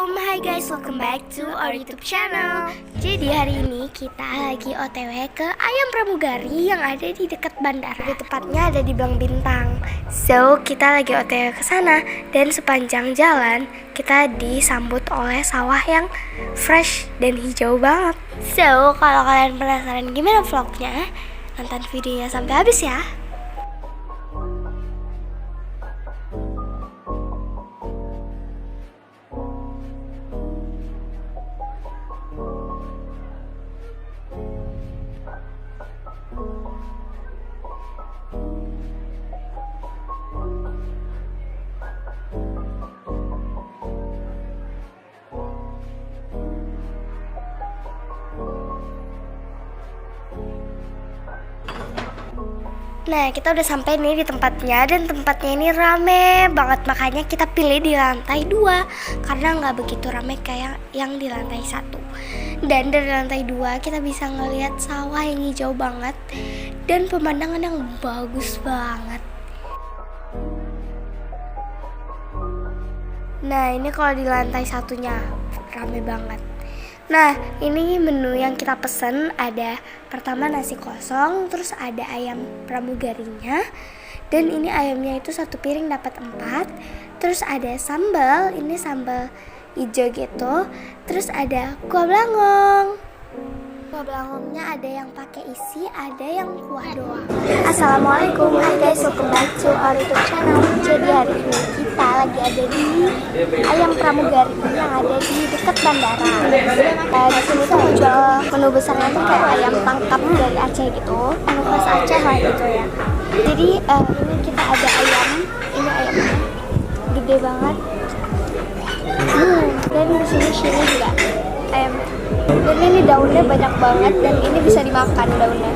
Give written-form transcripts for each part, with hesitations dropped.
Assalamualaikum, hai guys, welcome back to our YouTube channel. Jadi hari ini kita lagi OTW ke Ayam Pramugari yang ada di dekat bandara. Lebih tepatnya ada di Blang Bintang. So kita lagi OTW ke sana dan sepanjang jalan kita disambut oleh sawah yang fresh dan hijau banget. So kalau kalian penasaran gimana vlognya, nonton videonya sampai habis ya. Nah, kita udah sampai nih di tempatnya dan tempatnya ini rame banget, makanya kita pilih di lantai 2 karena nggak begitu rame kayak yang di lantai 1. Dan dari lantai 2 kita bisa ngelihat sawah yang hijau banget dan pemandangan yang bagus banget. Nah, ini kalau di lantai 1-nya rame banget. Nah, ini menu yang kita pesen ada pertama nasi kosong, terus ada ayam pramugarinya, dan ini ayamnya itu 1 piring dapat 4. Terus ada sambal, ini sambal hijau gitu. Terus ada kuah belangong. Kuah belangongnya ada yang pakai isi, ada yang kuah doang. Assalamualaikum, hai guys, welcome back to our YouTube channel. Jadi hari ini kita lagi ada di Ayam Pramugari yang ada di dekat bandara. Di sini tuh jual menu besarnya tuh kayak ayam tangkap dari Aceh gitu, menu khas Aceh lah gitu ya. Jadi ini kita ada ayam, ini ayamnya gede banget. Dan di sini juga ayam. Dan ini daunnya banyak banget dan ini bisa dimakan daunnya.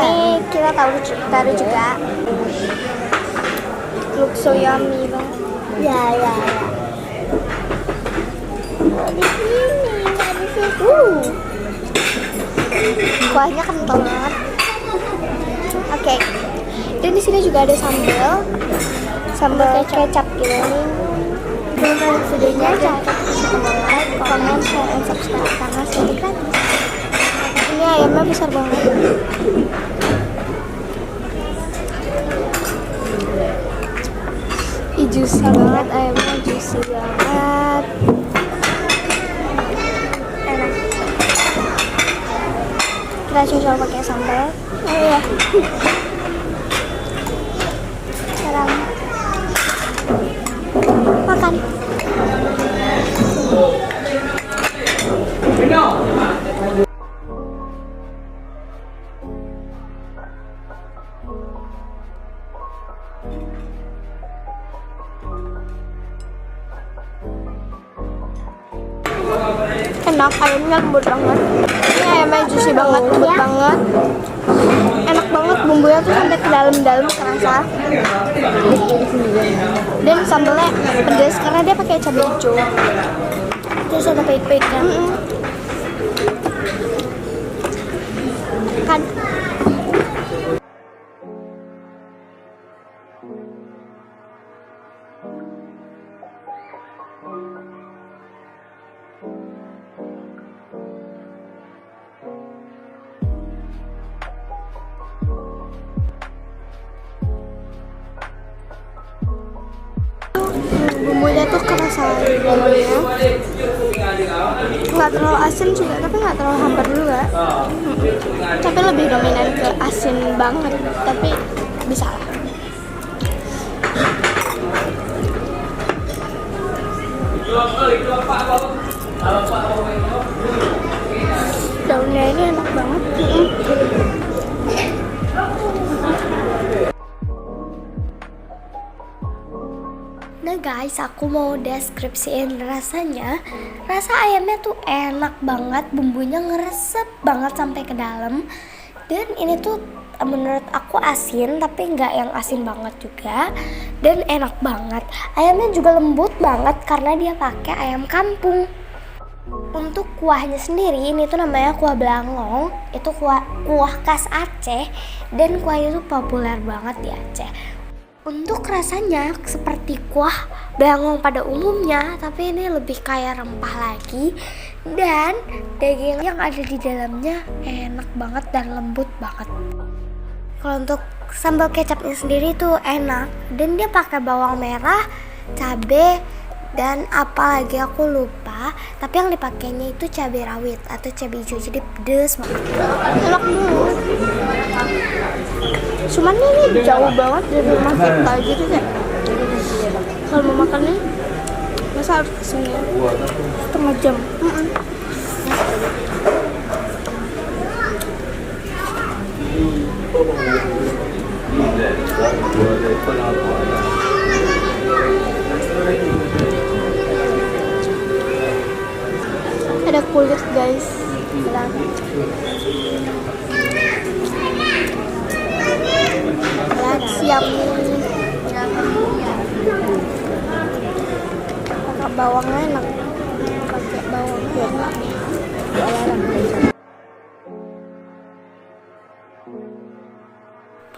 Ini kita taruh juga. Look so yummy banget. Ya. Di sini, di situ. Kuahnya kental banget. Oke. Dan di sini juga ada sambal kecap gitu. Tonton videonya, jangan lupa like, comment, share, and subscribe karena sini gratis. Ini ayamnya besar banget. Juicy banget, ayamnya juicy banget. Enak. Kita coba pakai sambal. Oh iya. Sekarang makan. Enak, ayamnya lembut banget. Ini ayamnya juicy banget, lembut banget. Enak banget, bumbunya tuh sampai ke dalam-dalam kerasa. Dan sambalnya pedas karena dia pakai cabai hijau. Terus ada pahit-pahitnya. Kan? Bumbunya tuh kerasa bumbunya, nggak terlalu asin juga tapi nggak terlalu hambar juga. Tapi lebih dominan ke asin banget, tapi bisa lah. Daunnya ini enak banget. guys, aku mau deskripsiin rasanya. Rasa ayamnya tuh enak banget, bumbunya ngeresep banget sampai ke dalam. Dan ini tuh menurut aku asin, tapi nggak yang asin banget juga. Dan enak banget. Ayamnya juga lembut banget karena dia pakai ayam kampung. Untuk kuahnya sendiri, ini tuh namanya kuah belangong. Itu kuah khas Aceh, dan kuahnya tuh populer banget di Aceh. Untuk rasanya seperti kuah belangong pada umumnya, tapi ini lebih kayak rempah lagi. Dan daging yang ada di dalamnya enak banget dan lembut banget. Kalau untuk sambal kecapnya sendiri tuh enak, dan dia pakai bawang merah, cabai, dan apalagi aku lupa, tapi yang dipakainya itu cabai rawit atau cabai hijau, jadi pedes banget. Enak dulu. Cuman ini jauh banget dari rumah kita gitu ya. Kalau mau makannya, masa harus kesini setengah jam. Ada kulit guys. Siap. Pakai bawangnya enak. Pakai bawang enak.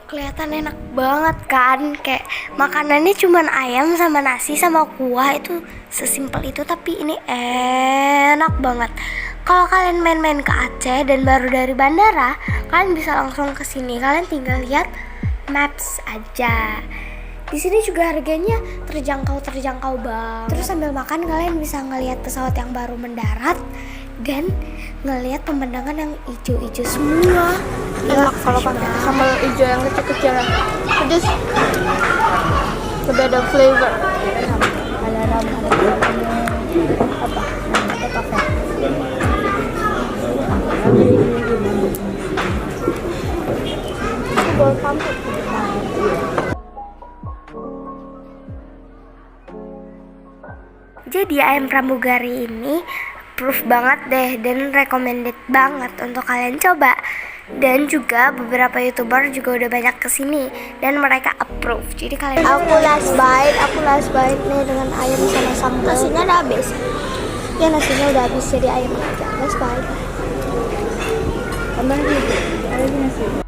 Kelihatan enak banget kan, kayak makanannya cuman ayam sama nasi sama kuah, itu sesimpel itu, tapi ini enak banget. Kalau kalian main-main ke Aceh dan baru dari bandara, kalian bisa langsung ke sini. Kalian tinggal lihat maps aja. Di sini juga harganya terjangkau banget. Terus sambil makan kalian bisa ngelihat pesawat yang baru mendarat dan ngelihat pemandangan yang hijau-hijau semua. Enak kalau pakai sambal hijau yang kecil-kecil, pedes, lebih ada flavor. Ada ram, ada kafe. Jadi ayam pramugari ini proof banget deh, dan recommended banget untuk kalian coba. Dan juga beberapa youtuber juga udah banyak kesini dan mereka approve. Jadi kalian, aku last bite nih dengan ayam sama sambal. Nasinya udah habis. Ya nasinya udah habis, jadi ayam aja. Last bite. Tambah lagi nasi.